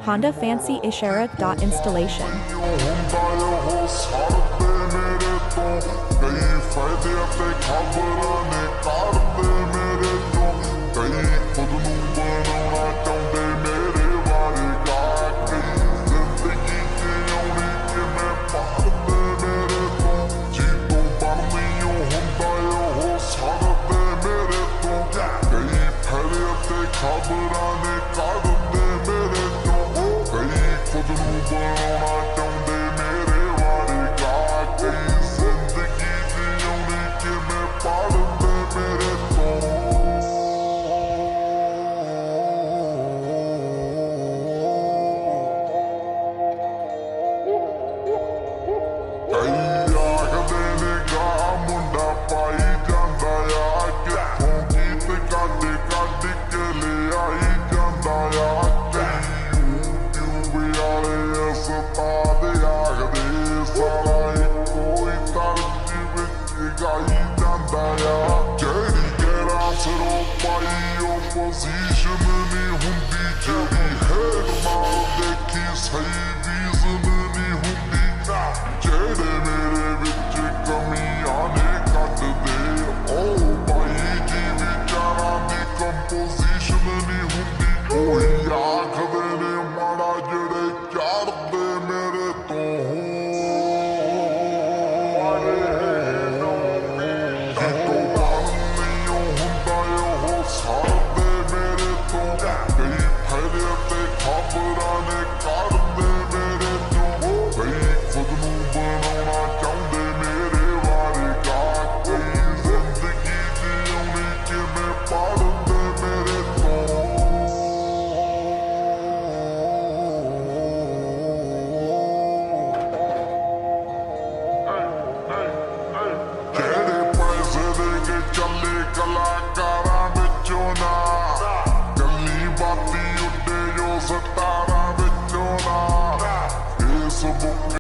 Honda Fancy Ishara. Installation. Position नहीं हुंदी जेड़ी हेड मार देखी सही रीज़न नहीं हुंदी जेड़े मेरे विच कमियां ने कट दे ओ भाई जी विचारां दी कंपोजिशन नहीं हुंदी कोई आखदे ने माड़ा जेड़े चढ़दे मेरे तो खबरां ने